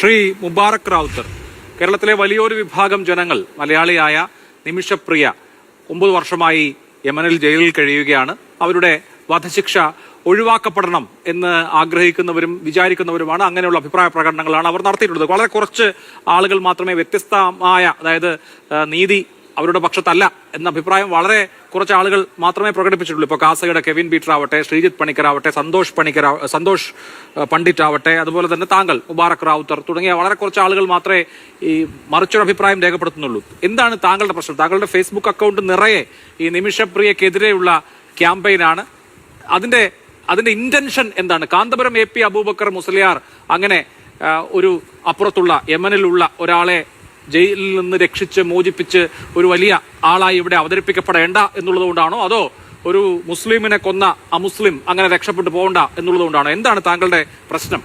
ശ്രീ മുബാറക് റാവുത്തർ, കേരളത്തിലെ വലിയൊരു വിഭാഗം ജനങ്ങൾ മലയാളിയായ നിമിഷപ്രിയ 9 വർഷമായി യമനിൽ ജയിലിൽ കഴിയുകയാണ്. അവരുടെ വധശിക്ഷ ഒഴിവാക്കപ്പെടണം എന്ന് ആഗ്രഹിക്കുന്നവരും വിചാരിക്കുന്നവരുമാണ്. അങ്ങനെയുള്ള അഭിപ്രായ പ്രകടനങ്ങളാണ് അവർ നടത്തിയിട്ടുള്ളത്. വളരെ കുറച്ച് ആളുകൾ മാത്രമേ വ്യത്യസ്തമായ, അതായത് നീതി അവരുടെ പക്ഷത്തല്ല എന്ന അഭിപ്രായം വളരെ കുറച്ച് ആളുകൾ മാത്രമേ പ്രകടിപ്പിച്ചിട്ടുള്ളൂ. ഇപ്പോൾ കാസയുടെ കെവിൻ പീറ്റർ ആവട്ടെ, ശ്രീജിത്ത് പണിക്കരാവട്ടെ, സന്തോഷ് പണ്ഡിറ്റ് ആവട്ടെ, അതുപോലെ തന്നെ താങ്കൾ മുബാറക് റാവുത്തർ തുടങ്ങിയ വളരെ കുറച്ച് ആളുകൾ മാത്രമേ ഈ മറിച്ചൊരു അഭിപ്രായം രേഖപ്പെടുത്തുന്നുള്ളൂ. എന്താണ് താങ്കളുടെ പ്രശ്നം? താങ്കളുടെ ഫേസ്ബുക്ക് അക്കൗണ്ട് നിറയെ ഈ നിമിഷപ്രിയക്കെതിരെയുള്ള ക്യാമ്പയിനാണ്. അതിന്റെ ഇന്റൻഷൻ എന്താണ്? കാന്തപുരം AP അബൂബക്കർ മുസ്ലിയാർ അങ്ങനെ ഒരു അപ്പുറത്തുള്ള യമനിലുള്ള ഒരാളെ ജയിലിൽ നിന്ന് രക്ഷിച്ച് മോചിപ്പിച്ച് ഒരു വലിയ ആളായി ഇവിടെ അവതരിപ്പിക്കപ്പെടേണ്ട എന്നുള്ളത് കൊണ്ടാണോ, അതോ ഒരു മുസ്ലിമിനെ കൊന്ന അമുസ്ലിം അങ്ങനെ രക്ഷപ്പെട്ടു പോകണ്ട എന്നുള്ളത് കൊണ്ടാണോ? എന്താണ് താങ്കളുടെ പ്രശ്നം?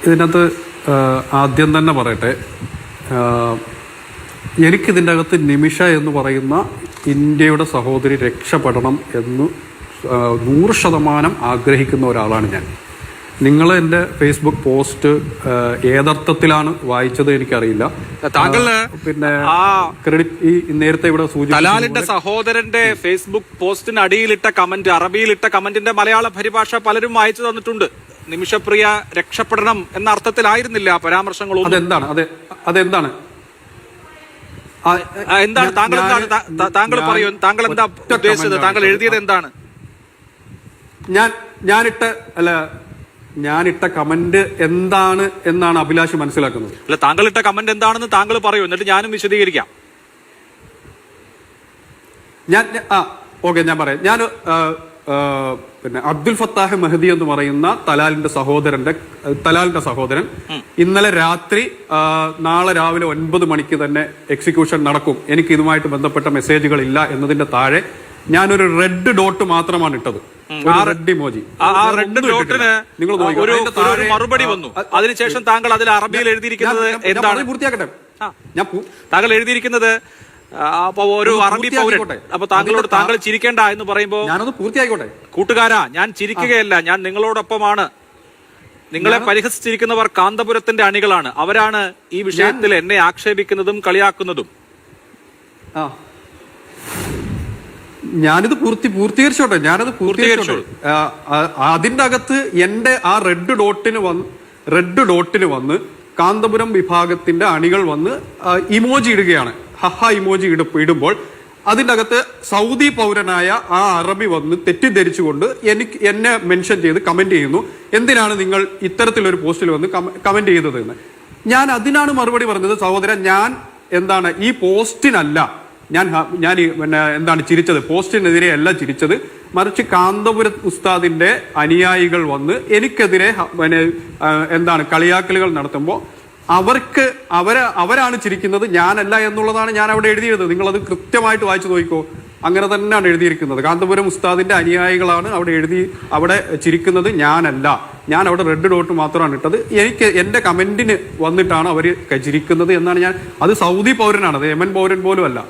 ഇതിനകത്ത് ആദ്യം തന്നെ പറയട്ടെ, എനിക്കിതിൻ്റെ അകത്ത് നിമിഷ എന്ന് പറയുന്ന ഇന്ത്യയുടെ സഹോദരി രക്ഷപ്പെടണം എന്ന് 100% ആഗ്രഹിക്കുന്ന ഒരാളാണ് ഞാൻ. നിങ്ങൾ എൻ്റെ ഫേസ്ബുക്ക് പോസ്റ്റ് ഏതർത്ഥത്തിലാണ് വായിച്ചത് എനിക്കറിയില്ല. താങ്കൾ പിന്നെ ക്രെഡിറ്റ് ഈ നേരത്തെ ഇവിടെ തലാലിന്റെ സഹോദരന്റെ ഫേസ്ബുക്ക് പോസ്റ്റിന് അടിയിലിട്ട കമന്റ്, അറബിയിലിട്ട കമന്റിന്റെ മലയാള പരിഭാഷ പലരും വായിച്ചു തന്നിട്ടുണ്ട്. നിമിഷപ്രിയ രക്ഷപ്പെടണം എന്ന അർത്ഥത്തിലായിരുന്നില്ല പരാമർശങ്ങളൊന്നും. അതെന്താണ് എന്താണ് താങ്കൾ പറയൂ, താങ്കൾ എന്താ ഉദ്ദേശിച്ചത്? താങ്കൾ എഴുതിയത് എന്താണ്? ഞാനിട്ട കമന്റ് എന്താണ് എന്നാണ് അഭിലാഷ് മനസ്സിലാക്കുന്നത്. അല്ല, താങ്കൾ ഇട്ട കമന്റ് എന്താണെന്ന് താങ്കൾ പറയൂ, എന്നിട്ട് ഞാനും വിശദീകരിക്കാം. ഞാൻ പറയാം. ഞാൻ പിന്നെ അബ്ദുൽ ഫത്താഹ് മെഹദി എന്ന് പറയുന്ന തലാലിന്റെ സഹോദരൻ ഇന്നലെ രാത്രി നാളെ രാവിലെ 9 മണിക്ക് തന്നെ എക്സിക്യൂഷൻ നടക്കും, എനിക്ക് ഇതുമായിട്ട് ബന്ധപ്പെട്ട മെസ്സേജുകൾ ഇല്ല എന്നതിന്റെ താഴെ ഞാനൊരു റെഡ് ഡോട്ട് മാത്രമാണ് ഇട്ടത്. Red emoji. ആ റെഡ് ഡോട്ടിന് ഒരു മറുപടി വന്നു. അതിനുശേഷം താങ്കൾ അതിൽ അറബിയിൽ എഴുതിയിരിക്കുന്നത് എന്താണ്? പൂർത്തിയാക്കട്ടെ. താങ്കൾ എഴുതിയിരിക്കുന്നത് ഒരു അറബി പൗരൻ. അപ്പൊ താങ്കൾ ചിരിക്കേണ്ട എന്ന് പറയുമ്പോ ഞാനത് പൂർത്തിയായിക്കോട്ടെ. കൂട്ടുകാരാ, ഞാൻ ചിരിക്കുകയല്ല, ഞാൻ നിങ്ങളോടൊപ്പമാണ്. നിങ്ങളെ പരിഹസിച്ചിരിക്കുന്നവർ കാന്തപുരത്തിന്റെ അണികളാണ്. അവരാണ് ഈ വിഷയത്തിൽ എന്നെ ആക്ഷേപിക്കുന്നതും കളിയാക്കുന്നതും. ഞാനിത് പൂർത്തീകരിച്ചോട്ടെ. അതിന്റെ അകത്ത് എന്റെ ആ റെഡ് ഡോട്ടിന് വന്ന് കാന്തപുരം വിഭാഗത്തിന്റെ അണികൾ വന്ന് ഇമോജി ഇടുകയാണ്. ഹഹ ഇമോജി ഇടുമ്പോൾ അതിന്റെ അകത്ത് സൗദി പൗരനായ ആ അറബി വന്ന് തെറ്റിദ്ധരിച്ചുകൊണ്ട് എന്നെ മെൻഷൻ ചെയ്ത് കമന്റ് ചെയ്യുന്നു, എന്തിനാണ് നിങ്ങൾ ഇത്തരത്തിലൊരു പോസ്റ്റിൽ വന്ന് കമന്റ് ചെയ്തത് എന്ന്. ഞാൻ അതിനാണ് മറുപടി പറഞ്ഞത്, സഹോദരൻ, ഞാൻ എന്താണ് ഈ പോസ്റ്റിനല്ല ഞാൻ പിന്നെ എന്താണ് ചിരിച്ചത്, പോസ്റ്റിനെതിരെ അല്ല ചിരിച്ചത്, മറിച്ച് കാന്തപുര ഉസ്താദിന്റെ അനുയായികൾ വന്ന് എനിക്കെതിരെ പിന്നെ എന്താണ് കളിയാക്കലുകൾ നടത്തുമ്പോൾ അവരാണ് ചിരിക്കുന്നത്, ഞാനല്ല എന്നുള്ളതാണ് ഞാൻ അവിടെ എഴുതിയത്. നിങ്ങളത് കൃത്യമായിട്ട് വായിച്ചു നോക്കിക്കോ. അങ്ങനെ തന്നെയാണ് എഴുതിയിരിക്കുന്നത്. കാന്തപുരം ഉസ്താദിന്റെ അനുയായികളാണ് അവിടെ ചിരിക്കുന്നത്, ഞാനല്ല. ഞാൻ അവിടെ റെഡ് ഡോട്ട് മാത്രമാണ് ഇട്ടത്. എന്റെ കമന്റിന് വന്നിട്ടാണ് അവർ ചിരിക്കുന്നത് എന്നാണ് അത് സൗദി പൗരനാണ്, അത് യമൻ പൗരൻ പോലും അല്ല.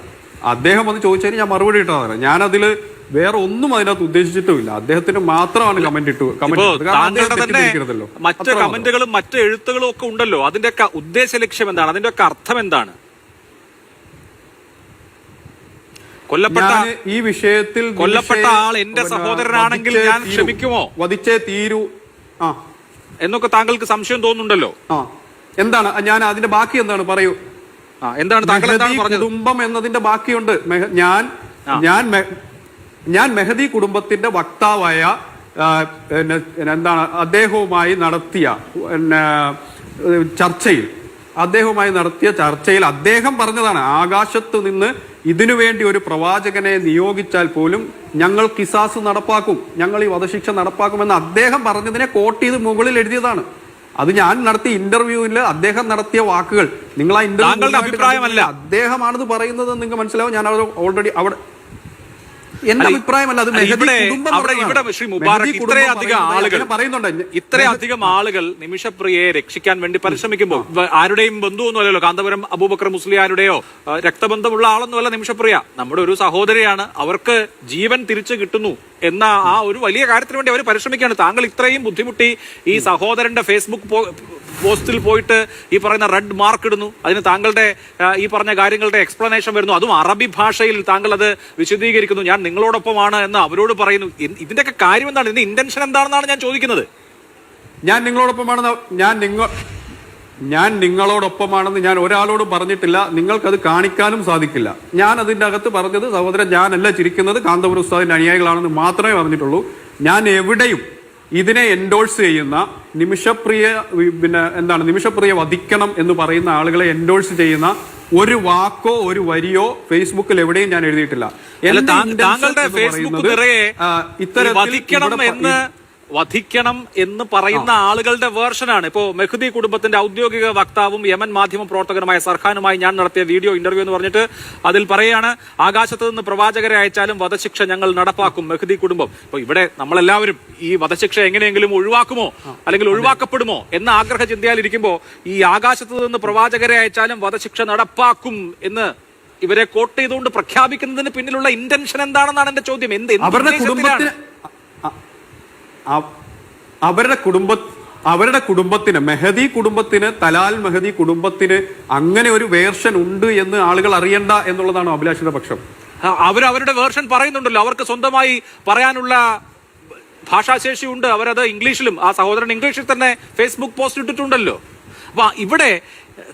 അദ്ദേഹം വന്ന് ചോദിച്ചതിന് ഞാൻ മറുപടി ഇട്ടതാണ്. ഞാനതില് വേറെ ഒന്നും അതിനകത്ത് ഉദ്ദേശിച്ചിട്ടുമില്ല. അദ്ദേഹത്തിന് മാത്രമാണ് കമന്റ് മറ്റ് കമന്റുകളും മറ്റ് എഴുത്തുകളും ഒക്കെ ഉണ്ടല്ലോ. അതിന്റെയൊക്കെ ഉദ്ദേശ ലക്ഷ്യം എന്താണ്? അതിന്റെയൊക്കെ അർത്ഥം എന്താണ്? ഈ വിഷയത്തിൽ കൊല്ലപ്പെട്ട ആൾ എന്റെ സഹോദരനാണെങ്കിൽ ഞാൻ ക്ഷമിക്കുമോ? വധിച്ചേ തീരൂ എന്നൊക്കെ താങ്കൾക്ക് സംശയം തോന്നുന്നുണ്ടല്ലോ. എന്താണ് ഞാൻ അതിന്റെ ബാക്കി എന്താണ് പറയൂ. എന്താണ് താങ്കൾ കുടുംബം എന്നതിന്റെ ബാക്കിയുണ്ട്. ഞാൻ മെഹദി കുടുംബത്തിന്റെ വക്താവായ എന്താണ് അദ്ദേഹവുമായി നടത്തിയ ചർച്ചയിൽ അദ്ദേഹം പറഞ്ഞതാണ്, ആകാശത്ത് നിന്ന് ഇതിനുവേണ്ടി ഒരു പ്രവാചകനെ നിയോഗിച്ചാൽ പോലും ഞങ്ങൾ കിസാസ് നടപ്പാക്കും, ഞങ്ങൾ ഈ വധശിക്ഷ നടപ്പാക്കുമെന്ന് അദ്ദേഹം പറഞ്ഞതിനെ കോട്ട് ചെയ്ത് മുകളിൽ എഴുതിയതാണ്. അത് ഞാൻ നടത്തിയ ഇന്റർവ്യൂവിൽ അദ്ദേഹം നടത്തിയ വാക്കുകൾ. നിങ്ങൾ ആ ഇന്റർവ്യൂ അഭിപ്രായമല്ല, അദ്ദേഹമാണത് പറയുന്നത് നിങ്ങൾക്ക് മനസ്സിലാവും. ഞാൻ ഓൾറെഡി അവിടെ എന്റെ അഭിപ്രായമല്ല, അത് ഇവിടെ ശ്രീ മുബാറക് ഇത്രയധികം ആളുകൾ നിമിഷപ്രിയയെ രക്ഷിക്കാൻ വേണ്ടി പരിശ്രമിക്കുമ്പോൾ ആരുടെയും ബന്ധുവൊന്നുമല്ലല്ലോ, കാന്തപുരം അബൂബക്കർ മുസ്ലിയാരുടെയോ രക്തബന്ധമുള്ള ആളൊന്നുമല്ല നിമിഷപ്രിയ, നമ്മുടെ ഒരു സഹോദരിയാണ്. അവർക്ക് ജീവൻ തിരിച്ചു കിട്ടുന്നു എന്ന ആ ഒരു വലിയ കാര്യത്തിന് വേണ്ടി അവർ പരിശ്രമിക്കുകയാണ്. താങ്കൾ ഇത്രയും ബുദ്ധിമുട്ടി ഈ സഹോദരന്റെ ഫേസ്ബുക്ക് പോസ്റ്റിൽ പോയിട്ട് ഈ പറയുന്ന റെഡ് മാർക്ക് ഇടുന്നു, അതിന് താങ്കളുടെ ഈ പറഞ്ഞ കാര്യങ്ങളുടെ എക്സ്പ്ലനേഷൻ വരുന്നു, അതും അറബി ഭാഷയിൽ താങ്കൾ അത് വിശദീകരിക്കുന്നു, ഞാൻ നിങ്ങളോടൊപ്പമാണ് എന്ന് അവരോട് പറയുന്നു. ഇതിന്റെയൊക്കെ കാര്യം എന്താണ്? ഇതിന്റെ ഇന്റൻഷൻ എന്താണെന്നാണ് ഞാൻ ചോദിക്കുന്നത്. ഞാൻ നിങ്ങളോടൊപ്പമാണെന്ന് ഞാൻ ഒരാളോടും പറഞ്ഞിട്ടില്ല. നിങ്ങൾക്കത് കാണിക്കാനും സാധിക്കില്ല. ഞാൻ അതിന്റെ അകത്ത് പറഞ്ഞത്, സഹോദരൻ ഞാനല്ല ചിരിക്കുന്നത്, കാന്തപുരം ഉസ്താദിന്റെ അനുയായികളാണെന്ന് മാത്രമേ പറഞ്ഞിട്ടുള്ളൂ. ഞാൻ എവിടെയും ഇതിനെ എൻഡോഴ്സ് ചെയ്യുന്ന നിമിഷപ്രിയ വധിക്കണം എന്ന് പറയുന്ന ആളുകളെ എൻഡോഴ്സ് ചെയ്യുന്ന ഒരു വാക്കോ ഒരു വരിയോ ഫേസ്ബുക്കിൽ എവിടെയും ഞാൻ എഴുതിയിട്ടില്ല. താങ്കളുടെ ഫേസ്ബുക്ക് വധിക്കണം എന്ന് പറയുന്ന ആളുകളുടെ വേർഷനാണ്. ഇപ്പോ മെഹ്ദി കുടുംബത്തിന്റെ ഔദ്യോഗിക വക്താവും യമൻ മാധ്യമ പ്രവർത്തകനുമായ സർഖാനുമായി ഞാൻ നടത്തിയ വീഡിയോ ഇന്റർവ്യൂ എന്ന് പറഞ്ഞിട്ട് അതിൽ പറയുകയാണ്, ആകാശത്ത് നിന്ന് പ്രവാചകരെ അയച്ചാലും വധശിക്ഷ ഞങ്ങൾ നടപ്പാക്കും മെഹ്ദി കുടുംബം. ഇപ്പൊ ഇവിടെ നമ്മളെല്ലാവരും ഈ വധശിക്ഷ എങ്ങനെയെങ്കിലും ഒഴിവാക്കുമോ അല്ലെങ്കിൽ ഒഴിവാക്കപ്പെടുമോ എന്ന ആഗ്രഹ ചിന്തയാലിരിക്കുമ്പോ ഈ ആകാശത്ത് നിന്ന് പ്രവാചകരെ അയച്ചാലും വധശിക്ഷ നടപ്പാക്കും എന്ന് ഇവരെ കോട്ട് ചെയ്തുകൊണ്ട് പ്രഖ്യാപിക്കുന്നതിന് പിന്നിലുള്ള ഇന്റൻഷൻ എന്താണെന്നാണ് എന്റെ ചോദ്യം. അവരുടെ കുടുംബത്തിന് മെഹദി കുടുംബത്തിന് തലാൽ മെഹദി കുടുംബത്തിന് അങ്ങനെ ഒരു വേർഷൻ ഉണ്ട് എന്ന് ആളുകൾ അറിയണ്ട എന്നുള്ളതാണ് അഭിലാഷിന്റെ പക്ഷം. അവരുടെ വേർഷൻ പറയുന്നുണ്ടല്ലോ, അവർക്ക് സ്വന്തമായി പറയാനുള്ള ഭാഷാശേഷി ഉണ്ട്. അവരത് ഇംഗ്ലീഷിലും, ആ സഹോദരൻ ഇംഗ്ലീഷിൽ തന്നെ ഫേസ്ബുക്ക് പോസ്റ്റ് ഇട്ടിട്ടുണ്ടല്ലോ. അപ്പൊ ഇവിടെ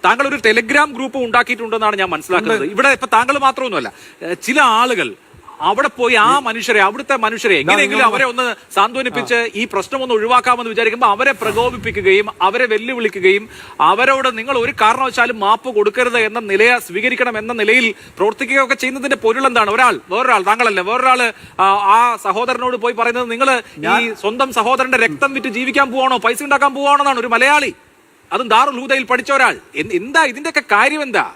താങ്കൾ ഒരു ടെലിഗ്രാം ഗ്രൂപ്പ് ഉണ്ടാക്കിയിട്ടുണ്ടെന്നാണ് ഞാൻ മനസ്സിലാക്കുന്നത്. ഇവിടെ ഇപ്പൊ താങ്കൾ മാത്രമൊന്നുമല്ല, ചില ആളുകൾ അവിടെ പോയി ആ മനുഷ്യരെ, അവിടുത്തെ മനുഷ്യരെ എങ്ങനെയെങ്കിലും അവരെ ഒന്ന് സാന്ത്വനിപ്പിച്ച് ഈ പ്രശ്നം ഒന്ന് ഒഴിവാക്കാമെന്ന് വിചാരിക്കുമ്പോൾ അവരെ പ്രകോപിപ്പിക്കുകയും അവരെ വെല്ലുവിളിക്കുകയും അവരോട് നിങ്ങൾ ഒരു കാരണവശാലും മാപ്പ് കൊടുക്കരുത് എന്ന നിലയെ സ്വീകരിക്കണം എന്ന നിലയിൽ പ്രവർത്തിക്കുകയൊക്കെ ചെയ്യുന്നതിന്റെ പൊരുൾ എന്താണ്? വേറൊരാൾ താങ്കളല്ലേ, വേറൊരാള് ആ സഹോദരനോട് പോയി പറയുന്നത് നിങ്ങൾ ഈ സ്വന്തം സഹോദരന്റെ രക്തം വിറ്റ് ജീവിക്കാൻ പോവാണോ, പൈസ ഉണ്ടാക്കാൻ പോവാണോ എന്നാണ് ഒരു മലയാളി, അതും ദാറുൽ ഹുദയിൽ പഠിച്ച ഒരാൾ. എന്താ ഇതിന്റെയൊക്കെ കാര്യം? എന്താ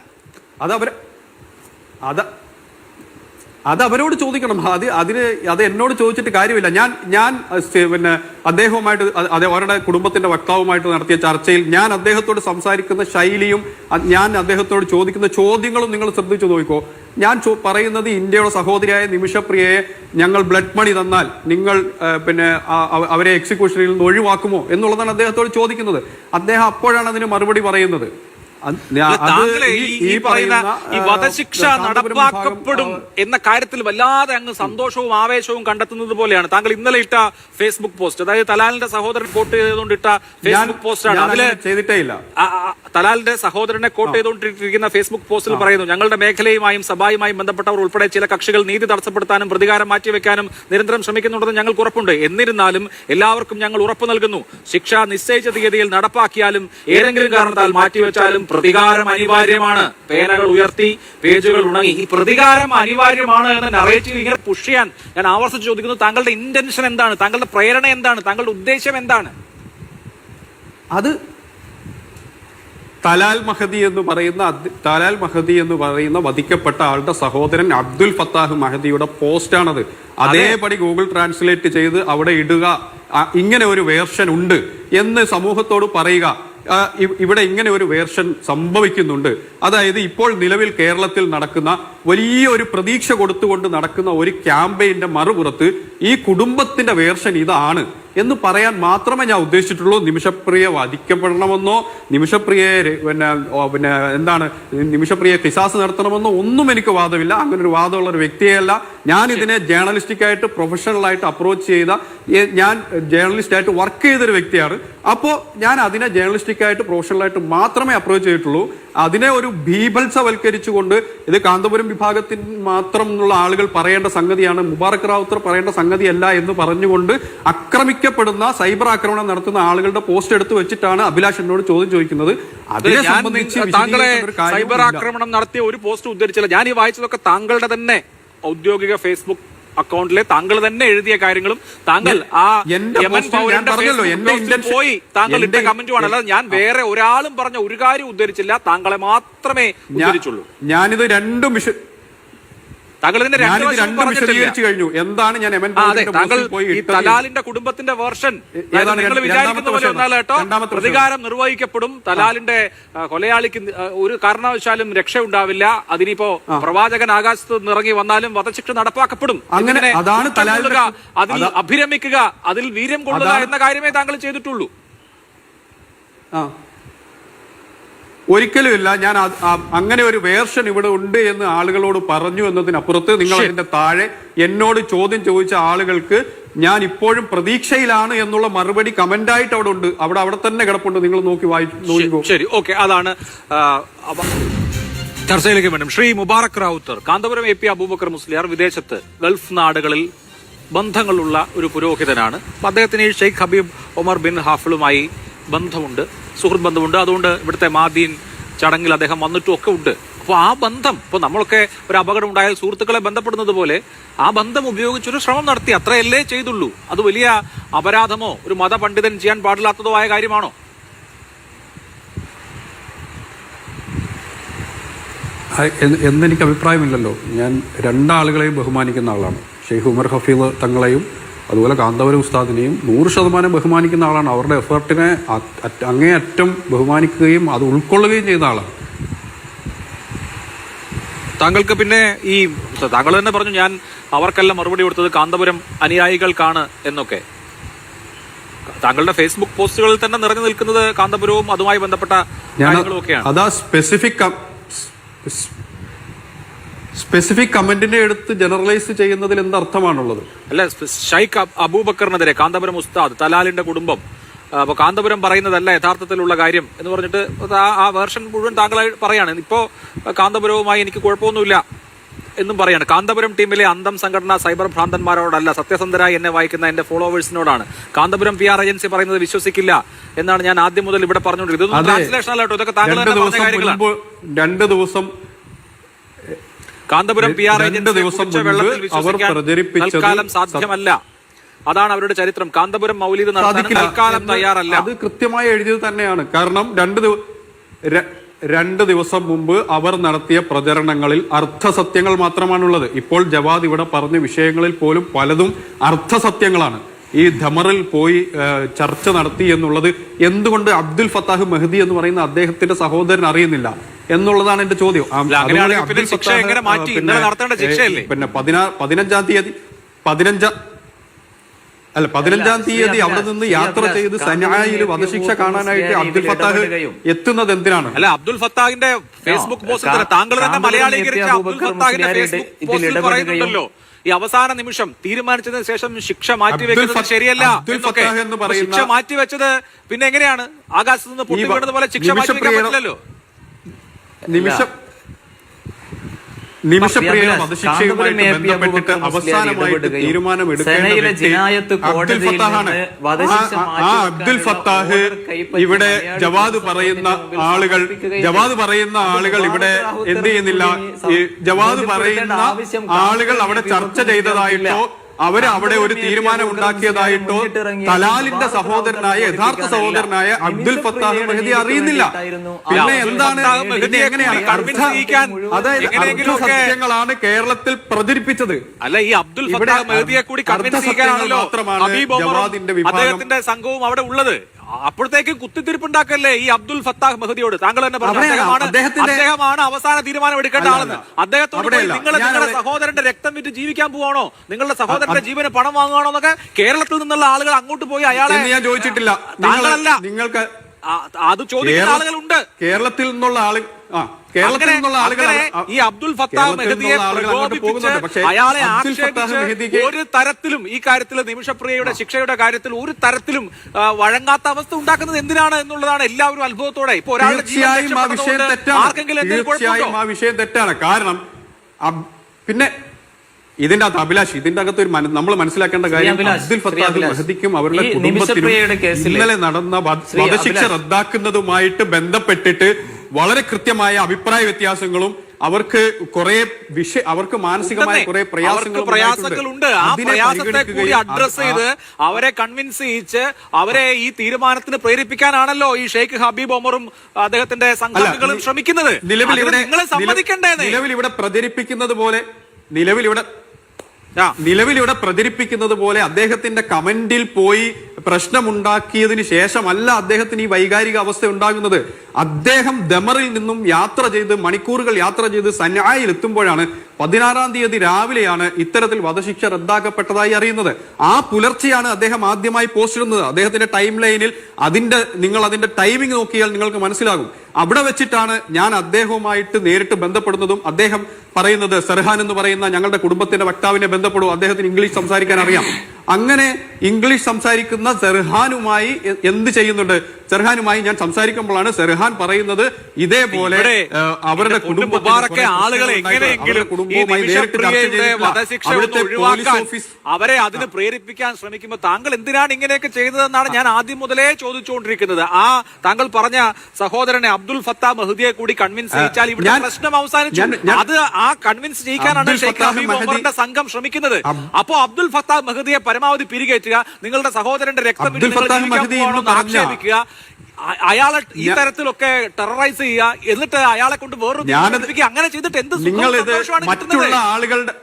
അത് അവരോട് ചോദിക്കണം. അത് എന്നോട് ചോദിച്ചിട്ട് കാര്യമില്ല. ഞാൻ പിന്നെ അദ്ദേഹവുമായിട്ട് അവരുടെ കുടുംബത്തിന്റെ വക്താവുമായിട്ട് നടത്തിയ ചർച്ചയിൽ ഞാൻ അദ്ദേഹത്തോട് സംസാരിക്കുന്ന ശൈലിയും ഞാൻ അദ്ദേഹത്തോട് ചോദിക്കുന്ന ചോദ്യങ്ങളും നിങ്ങൾ ശ്രദ്ധിച്ചു നോക്കിക്കോ. ഞാൻ പറയുന്നത് ഇന്ത്യയുടെ സഹോദരിയായ നിമിഷപ്രിയയെ ഞങ്ങൾ ബ്ലഡ് മണി തന്നാൽ നിങ്ങൾ പിന്നെ അവരെ എക്സിക്യൂഷനിൽ നിന്ന് ഒഴിവാക്കുമോ എന്നുള്ളതാണ് അദ്ദേഹത്തോട് ചോദിക്കുന്നത്. അദ്ദേഹം അപ്പോഴാണ് അതിന് മറുപടി പറയുന്നത്. ഈ പറയുന്ന ഈ വധശിക്ഷ നടപ്പാക്കപ്പെടും എന്ന കാര്യത്തിൽ വല്ലാതെ അങ്ങ് സന്തോഷവും ആവേശവും കണ്ടെത്തുന്നത് പോലെയാണ്. താങ്കൾ ഇന്നലെ ഇട്ട ഫേസ്ബുക്ക് പോസ്റ്റ്, അതായത് തലാലിന്റെ സഹോദരൻ കോട്ട് ചെയ്തുകൊണ്ട് ഇട്ട ഫേസ്ബുക്ക് പോസ്റ്റാണ്. അതില് ചെയ്തിട്ടേ ഇല്ല. തലാലിന്റെ സഹോദരനെ കോട്ട് ചെയ്തുകൊണ്ടിരിക്കുന്ന ഫേസ്ബുക്ക് പോസ്റ്റിൽ പറയുന്നു, ഞങ്ങളുടെ മേഖലയുമായും സഭയുമായും ബന്ധപ്പെട്ടവർ ഉൾപ്പെടെ ചില കക്ഷികൾ നീതി തടസ്സപ്പെടുത്താനും പ്രതികാരം മാറ്റിവെക്കാനും നിരന്തരം ശ്രമിക്കുന്നുണ്ടെന്ന് ഞങ്ങൾക്ക് ഉറപ്പുണ്ട്. എന്നിരുന്നാലും എല്ലാവർക്കും ഞങ്ങൾ ഉറപ്പ് നൽകുന്നു, ശിക്ഷ നിശ്ചയിച്ച തീയതിയിൽ നടപ്പാക്കിയാലും ഏതെങ്കിലും കാരണത്താൽ മാറ്റിവെച്ചാലും പ്രതികാരം അനിവാര്യമാണ്. പേനകൾ ഉയർത്തി, പേജുകൾ ഉണങ്ങി. ഈ പ്രതികാരം അനിവാര്യമാണ് എന്ന നറേറ്റീവ് ഇങ്ങനെ പുഷ് ചെയ്യാൻ ഞാൻ ആവർത്തിച്ച് ചോദിക്കുന്നു, താങ്കളുടെ ഇന്റൻഷൻ എന്താണ്? താങ്കളുടെ പ്രേരണ എന്താണ്? താങ്കളുടെ ഉദ്ദേശം എന്താണ്? അത് തലാൽ മഹദി എന്ന് പറയുന്ന വധിക്കപ്പെട്ട ആളുടെ സഹോദരൻ അബ്ദുൽ ഫത്താഹ് മഹദിയുടെ പോസ്റ്റാണത്. അതേപടി ഗൂഗിൾ ട്രാൻസ്ലേറ്റ് ചെയ്ത് അവിടെ ഇടുക, ഇങ്ങനെ ഒരു വേർഷൻ ഉണ്ട് എന്ന് സമൂഹത്തോട് പറയുക, ഇവിടെ ഇങ്ങനെ ഒരു വേർഷൻ സംഭവിക്കുന്നുണ്ട്. അതായത് ഇപ്പോൾ നിലവിൽ കേരളത്തിൽ നടക്കുന്ന വലിയൊരു പ്രതീക്ഷ കൊടുത്തുകൊണ്ട് നടക്കുന്ന ഒരു ക്യാമ്പയിന്റെ മറുപുറത്ത് ഈ കുടുംബത്തിന്റെ വേർഷൻ ഇതാണ് എന്ന് പറയാൻ മാത്രമേ ഞാൻ ഉദ്ദേശിച്ചിട്ടുള്ളൂ. നിമിഷപ്രിയ വധിക്കപ്പെടണമെന്നോ നിമിഷപ്രിയയെ നിമിഷപ്രിയയെ ഖിസാസ് നടത്തണമെന്നോ ഒന്നും എനിക്ക് വാദമില്ല. അങ്ങനെ ഒരു വാദമുള്ള ഒരു വ്യക്തിയല്ല ഞാൻ. ഇതിനെ ജേർണലിസ്റ്റിക്കായിട്ട് പ്രൊഫഷണലായിട്ട് അപ്രോച്ച് ചെയ്ത, ഞാൻ ജേർണലിസ്റ്റായിട്ട് വർക്ക് ചെയ്തൊരു വ്യക്തിയാണ്. അപ്പോൾ ഞാൻ അതിനെ ജേർണലിസ്റ്റിക്കായിട്ട് പ്രൊഫഷണലായിട്ട് മാത്രമേ അപ്രോച്ച് ചെയ്തിട്ടുള്ളൂ. അതിനെ ഒരു ഭീഭത്സവൽക്കരിച്ചുകൊണ്ട് ഇത് കാന്തപുരം വിഭാഗത്തിൽ മാത്രം എന്നുള്ള ആളുകൾ പറയേണ്ട സംഗതിയാണ്, മുബാറക് റാവുത്തർ പറയേണ്ട സംഗതിയല്ല എന്ന് പറഞ്ഞുകൊണ്ട് ആക്രമിക്കപ്പെടുന്ന, സൈബർ ആക്രമണം നടത്തുന്ന ആളുകളുടെ പോസ്റ്റ് എടുത്ത് വെച്ചിട്ടാണ് അഭിലാഷ് എന്നോട് ചോദ്യം ചോദിക്കുന്നത്. അതിനെ സംബന്ധിച്ച് താങ്കളെ സൈബർ ആക്രമണം നടത്തിയ ഒരു പോസ്റ്റ് ഉദ്ധരിച്ചില്ല. ഞാൻ ഈ വായിച്ചതൊക്കെ താങ്കളുടെ തന്നെ ഔദ്യോഗിക ഫേസ്ബുക്ക് അക്കൗണ്ടിലെ താങ്കൾ തന്നെ എഴുതിയ കാര്യങ്ങളും താങ്കൾ ആ പോയി താങ്കൾ ഇട്ട കമന്റുമാണ്. അല്ലാതെ ഞാൻ വേറെ ഒരാളും പറഞ്ഞ ഒരു കാര്യം ഉദ്ധരിച്ചില്ല, താങ്കളെ മാത്രമേ ഉദ്ധരിച്ചുള്ളൂ. ഞാനിത് താങ്കൾ ഇതിന്റെ രണ്ട് ഞാനിത് വശവും രണ്ടും പറഞ്ഞിട്ടില്ല. വിശദീകരിച്ചു കഴിഞ്ഞു. എന്താണ് ഞാൻ അതെ, താങ്കൾ പോയി ഈ തലാലിന്റെ കുടുംബത്തിന്റെ വേർഷൻ ഏതാണ് നിങ്ങൾ വിചാരിക്കുന്ന പോലെ ഒന്നല്ല കേട്ടോ. പ്രതികാരം നിർവഹിക്കപ്പെടും. തലാലിന്റെ കൊലയാളിക്ക് ഒരു കാരണവശാലും രക്ഷയുണ്ടാവില്ല. അതിനിപ്പോ പ്രവാചകൻ ആകാശത്ത് നിറങ്ങി വന്നാലും വധശിക്ഷ നടപ്പാക്കപ്പെടും. അങ്ങനെ അതാണ് തലാലിന്റെ അതിൽ അഭിരമിക്കുക, അതിൽ വീര്യം കൊള്ളുക എന്ന കാര്യമേ താങ്കൾ ചെയ്തിട്ടുള്ളൂ. ഒരിക്കലുമില്ല. ഞാൻ അങ്ങനെ ഒരു വേർഷൻ ഇവിടെ ഉണ്ട് എന്ന് ആളുകളോട് പറഞ്ഞു എന്നതിനപ്പുറത്ത് നിങ്ങൾ അതിന്റെ താഴെ എന്നോട് ചോദ്യം ചോദിച്ച ആളുകൾക്ക് ഞാൻ ഇപ്പോഴും പ്രതീക്ഷയിലാണ് എന്നുള്ള മറുപടി കമന്റായിട്ട് അവിടെ ഉണ്ട്. അവിടെ തന്നെ കിടപ്പുണ്ട്. നിങ്ങൾ നോക്കി വായിച്ചു. ശരി, ഓക്കെ. അതാണ് ചർച്ചയിലേക്ക് വേണം. ശ്രീ മുബാറക് റാവുത്തർ, കാന്തപുരം AP അബൂബക്കർ മുസ്ലിയാർ വിദേശത്ത് ഗൾഫ് നാടുകളിൽ ബന്ധങ്ങളുള്ള ഒരു പുരോഹിതനാണ്. അദ്ദേഹത്തിന് ഈ ഷെയ്ഖ് ഹബീബ് ഒമർ ബിൻ ഹാഫിളുമായി ബന്ധമുണ്ട്, സുഹൃത്ത് ബന്ധമുണ്ട്. അതുകൊണ്ട് ഇവിടുത്തെ മാദീൻ ചടങ്ങിൽ അദ്ദേഹം വന്നിട്ടും ഒക്കെ ഉണ്ട്. അപ്പോൾ ആ ബന്ധം, ഇപ്പോൾ നമ്മളൊക്കെ ഒരു അപകടം ഉണ്ടായാൽ സുഹൃത്തുക്കളെ ബന്ധപ്പെടുന്നത് പോലെ ആ ബന്ധം ഉപയോഗിച്ചൊരു ശ്രമം നടത്തി, അത്രയല്ലേ ചെയ്തുള്ളൂ. അത് വലിയ അപരാധമോ ഒരു മതപണ്ഡിതൻ ചെയ്യാൻ പാടില്ലാത്തതോ ആയ കാര്യമാണോ? എന്നെനിക്ക് അഭിപ്രായമില്ലല്ലോ. ഞാൻ രണ്ടാളുകളെയും ബഹുമാനിക്കുന്ന ആളാണ്. ഷെയ്ഖ് ഉമർ ഹഫീദ് തങ്ങളെയും അതുപോലെ കാന്തപുരം ഉസ്താദിനെയും 100% ബഹുമാനിക്കുന്ന ആളാണ്. അവരുടെ എഫേർട്ടിനെ അങ്ങേയറ്റം ബഹുമാനിക്കുകയും അത് ഉൾക്കൊള്ളുകയും ചെയ്ത ആളാണ്. താങ്കൾക്ക് പിന്നെ ഈ താങ്കൾ തന്നെ പറഞ്ഞു ഞാൻ അവർക്കെല്ലാം മറുപടി കൊടുത്തത് കാന്തപുരം അനുയായികൾക്കാണ് എന്നൊക്കെ. താങ്കളുടെ ഫേസ്ബുക്ക് പോസ്റ്റുകളിൽ തന്നെ നിറഞ്ഞു നിൽക്കുന്നത് കാന്തപുരവും അതുമായി ബന്ധപ്പെട്ട കാര്യങ്ങളും ഒക്കെയാണ്. അതാ സ്പെസിഫിക് കമന്റിനെ എടുത്ത് ജനറലൈസ് ചെയ്യുന്നതിൽ എന്തർത്ഥമാണുള്ളത്? അല്ല, ഷൈഖ് അബൂബക്കറിനെതിരെ കാന്തപുരം ഉസ്താദ്, തലാലിന്റെ കുടുംബം, അപ്പൊ കാന്തപുരം പറയുന്നതല്ല യഥാർത്ഥത്തിലുള്ള കാര്യം എന്ന് പറഞ്ഞിട്ട് ആ വേർഷൻ മുഴുവൻ താങ്കളായി പറയാണ്. ഇപ്പോ കാന്തപുരവുമായി എനിക്ക് കുഴപ്പമൊന്നുമില്ല എന്നും പറയാണ്. കാന്തപുരം ടീമിലെ അന്തം സംഘടന സൈബർ ഭ്രാന്തന്മാരോടല്ല, സത്യസന്ധരായി എന്നെ വായിക്കുന്ന എന്റെ ഫോളോവേഴ്സിനോടാണ്. കാന്തപുരം PR ഏജൻസി പറയുന്നത് വിശ്വസിക്കില്ല എന്നാണ് ഞാൻ ആദ്യം മുതൽ ഇവിടെ പറഞ്ഞുകൊണ്ടിരിക്കുന്നത്. ഇതൊന്നും ട്രാൻസ്ലേഷൻ അല്ല കേട്ടോ, ഇതൊക്കെ താങ്കൾ തന്നെ പറഞ്ഞ കാര്യങ്ങളാണ്. 2 ദിവസം കാന്തപുരം PR ഏജൻസി വെള്ളത്തിൽ വിശ്വസിക്കാൻ തൽക്കാലം സാധ്യമല്ല. അതാണ് അവരുടെ ചരിത്രം. കാന്തപുരം മൗലിദ് നടത്താൻ തൽക്കാലം തയ്യാറല്ല. അത് കൃത്യമായി എഴുതിയത് തന്നെയാണ്. കാരണം 2 ദിവസം മുമ്പ് അവർ നടത്തിയ പ്രചരണങ്ങളിൽ അർത്ഥസത്യങ്ങൾ മാത്രമാണുള്ളത്. ഇപ്പോൾ ജവാദ് ഇവിടെ പറഞ്ഞ വിഷയങ്ങളിൽ പോലും പലതും അർത്ഥസത്യങ്ങളാണ്. ഈ ധമറിൽ പോയി ചർച്ച നടത്തി എന്നുള്ളത് എന്തുകൊണ്ട് അബ്ദുൽ ഫത്താഹ് മെഹദി എന്ന് പറയുന്ന അദ്ദേഹത്തിന്റെ സഹോദരൻ അറിയുന്നില്ല എന്നുള്ളതാണ് എന്റെ ചോദ്യം. പിന്നെ 15-ാം തീയതി അവിടെ നിന്ന് യാത്ര ചെയ്ത് സനായിൽ വധശിക്ഷ കാണാനായിട്ട് അബ്ദുൽ ഫത്താഹ് എത്തുന്നത് എന്തിനാണ്? അല്ല, അബ്ദുൽ ഫത്താഹിന്റെ ഫേസ്ബുക്ക് പോസ്റ്റിൽ താങ്കൾ തന്നെ മലയാളീകരിച്ച അബ്ദുൽ ഫത്താഹിന്റെ ഫേസ്ബുക്ക് പോസ്റ്റിൽ പറയുന്നുണ്ടല്ലോ, ഈ അവസാന നിമിഷം തീരുമാനിച്ചതിന് ശേഷം ശിക്ഷ മാറ്റിവെക്കുന്നത് ശരിയല്ല. ശിക്ഷ മാറ്റിവെച്ചത് പിന്നെ എങ്ങനെയാണ്? ആകാശത്ത് നിന്ന് പൊട്ടി വീണത് പോലെ ശിക്ഷ മാറ്റിവെക്കാൻ പറ്റില്ലല്ലോ. നിമിഷപ്രിയ വധശിക്ഷയുമായിട്ട് ബന്ധപ്പെട്ടിട്ട് അവസാനമായിട്ട് തീരുമാനമെടുക്കേണ്ട അബ്ദുൽ ഫത്താഹാണ്. ആ അബ്ദുൽ ഫത്താഹ് ഇവിടെ ജവാദ് പറയുന്ന ആളുകൾ ഇവിടെ എന്ത് ചെയ്യുന്നില്ല? ജവാദ് പറയുന്ന ആളുകൾ അവിടെ ചർച്ച ചെയ്തതായിട്ടോ അവര് അവിടെ ഒരു തീരുമാനം ഉണ്ടാക്കിയതായിട്ടോ തലാലിന്റെ സഹോദരനായ യഥാർത്ഥ സഹോദരനായ അബ്ദുൽ ഫത്താഹ് മെഹദി അറിയുന്നില്ല. പിന്നെ എന്താണ്? അതായത് സത്യങ്ങളാണ് കേരളത്തിൽ പ്രചരിപ്പിച്ചത്. അല്ല, ഈ അബ്ദുൽ ഫത്താഹ് മെഹദിയെ കൂടി കൺവിൻസ് ചെയ്യാനാണല്ലോ ജവാദിന്റെ അദ്ദേഹത്തിന്റെ സംഘവും അവിടെ ഉള്ളത്. അപ്പോഴത്തേക്ക് കുത്തിത്തിരിപ്പുണ്ടാക്കല്ലേ ഈ അബ്ദുൽ ഫത്താഹ് മെഹദിയോട്? താങ്കൾ തന്നെ പറഞ്ഞു അദ്ദേഹമാണ് അവസാന തീരുമാനം എടുക്കേണ്ട ആളെന്ന്. അദ്ദേഹത്തോട് നിങ്ങൾ നിങ്ങളുടെ സഹോദരന്റെ രക്തം വിറ്റ് ജീവിക്കാൻ പോവാണോ, നിങ്ങളുടെ സഹോദരന്റെ ജീവന് പണം വാങ്ങുകയാണോ എന്നൊക്കെ കേരളത്തിൽ നിന്നുള്ള ആളുകൾ അങ്ങോട്ട് പോയി അയാളെ ഞാൻ ചോദിച്ചിട്ടില്ല. താങ്കളല്ല, നിങ്ങൾക്ക് അത് ചോദിക്കുന്ന ആളുകളുണ്ട്. കേരളത്തിൽ നിന്നുള്ള ആളുകൾ ഈ അബ്ദുൽ ഫത്താഹ് മെഹദിയെ പ്രകോപിപ്പിച്ച് അയാളെ ആക്ഷേപിച്ച് ഒരു തരത്തിലും ഈ കാര്യത്തിൽ നിമിഷപ്രിയയുടെ ശിക്ഷയുടെ കാര്യത്തിൽ ഒരു തരത്തിലും വഴങ്ങാത്ത അവസ്ഥ ഉണ്ടാക്കുന്നത് എന്തിനാണ് എന്നുള്ളതാണ് എല്ലാവരും അത്ഭുതത്തോടെ. ഇപ്പൊ ഒരാളുടെ തീർച്ചയായും ആ വിഷയം തെറ്റാണ്. കാരണം പിന്നെ ഇതിന്റെ അകത്ത് അഭിലാഷ്, ഇതിന്റെ അകത്ത് ഒരു നമ്മൾ മനസ്സിലാക്കേണ്ട കാര്യം അബ്ദുൽ ഫത്താഹ് മെഹദിക്കും അവരുടെ കുടുംബത്തിനും ഇന്നലെ നടന്ന വധശിക്ഷ റദ്ദാക്കുന്നതുമായിട്ട് ബന്ധപ്പെട്ടിട്ട് വളരെ കൃത്യമായ അഭിപ്രായ വ്യത്യാസങ്ങളും അവർക്ക് അവർക്ക് മാനസികമായ കുറെ പ്രയാസങ്ങളുണ്ട്. ആ പ്രയാസത്തെ കൂടി അഡ്രസ് ചെയ്ത് അവരെ കൺവിൻസ് ചെയ്യിച്ച് അവരെ ഈ തീരുമാനത്തിന് പ്രേരിപ്പിക്കാനാണല്ലോ ഈ ഷെയ്ഖ് ഹബീബ് ഒമറും അദ്ദേഹത്തിന്റെ സംഘടനകളും ശ്രമിക്കുന്നത്. നിങ്ങളെ സമ്മതിക്കണ്ടേ? നിലവിൽ ഇവിടെ പ്രചരിപ്പിക്കുന്നത് പോലെ നിലവിലിവിടെ പ്രചരിപ്പിക്കുന്നത് പോലെ അദ്ദേഹത്തിന്റെ കമന്റിൽ പോയി പ്രശ്നമുണ്ടാക്കിയതിന് ശേഷമല്ല അദ്ദേഹത്തിന് ഈ വൈകാരിക അവസ്ഥ ഉണ്ടാകുന്നത്. അദ്ദേഹം ദമറിൽ നിന്നും യാത്ര ചെയ്ത് മണിക്കൂറുകൾ യാത്ര ചെയ്ത് സനായിൽ എത്തുമ്പോഴാണ് 16-ാം തീയതി രാവിലെയാണ് ഇത്തരത്തിൽ വധശിക്ഷ റദ്ദാക്കപ്പെട്ടതായി അറിയുന്നത്. ആ പുലർച്ചെയാണ് അദ്ദേഹം ആദ്യമായി പോസ്റ്റ് ഇടുന്നത്. അദ്ദേഹത്തിന്റെ ടൈം ലൈനിൽ നിങ്ങൾ അതിന്റെ ടൈമിംഗ് നോക്കിയാൽ നിങ്ങൾക്ക് മനസ്സിലാകും. അവിടെ വെച്ചിട്ടാണ് ഞാൻ അദ്ദേഹവുമായിട്ട് നേരിട്ട് ബന്ധപ്പെടുന്നതും അദ്ദേഹം പറയുന്നത് സെർഹാൻ എന്ന് പറയുന്ന ഞങ്ങളുടെ കുടുംബത്തിന്റെ വക്താവിനെ ബന്ധപ്പെടും, അദ്ദേഹത്തിന് ഇംഗ്ലീഷ് സംസാരിക്കാൻ അറിയാം. അങ്ങനെ ഇംഗ്ലീഷ് സംസാരിക്കുന്ന സെർഹാനുമായി എന്ത് ചെയ്യുന്നുണ്ട്? സെർഹാനുമായി ഞാൻ സംസാരിക്കുമ്പോഴാണ് സെർഹാൻ പറയുന്നത് ഇതേപോലെ അവരുടെ മുബാറക്കെ ആളുകളെ എങ്ങനെയെങ്കിലും ഈ നിമിഷപ്രിയയുടെ വധശിക്ഷ ഒഴിവാക്കാൻ അവരെ അതിന് പ്രേരിപ്പിക്കാൻ ശ്രമിക്കുമ്പോൾ താങ്കൾ എന്തിനാണ് ഇങ്ങനെയൊക്കെ ചെയ്തതെന്നാണ് ഞാൻ ആദ്യം മുതലേ ചോദിച്ചുകൊണ്ടിരിക്കുന്നത്. താങ്കൾ പറഞ്ഞ സഹോദരനെ അബ്ദുൽ ഫത്താ മഹദിയെ കൂടി കൺവിൻസ് ചെയ്യിച്ചാൽ ഇവിടെ പ്രശ്നം അവസാനിച്ചു. അത് ആ കൺവിൻസ് ചെയ്യിക്കാനാണ് ഷെയ്ഖ് ഹബീബ് ഉമറിന്റെ സംഘം ശ്രമിക്കുന്നത്. അപ്പോ അബ്ദുൽ ഫത്താ മഹദിയെ പരമാവധി പിരികേറ്റുക, നിങ്ങളുടെ സഹോദരന്റെ രക്തം ആക്ഷേപിക്കുക, അയാളെ ഈ തരത്തിലൊക്കെ ടെററൈസ് ചെയ്യുക, എന്നിട്ട് അയാളെ കൊണ്ട് വേറൊരു അങ്ങനെ ചെയ്തിട്ട് എന്ത് നിങ്ങൾ മറ്റുള്ള ആളുകളുടെ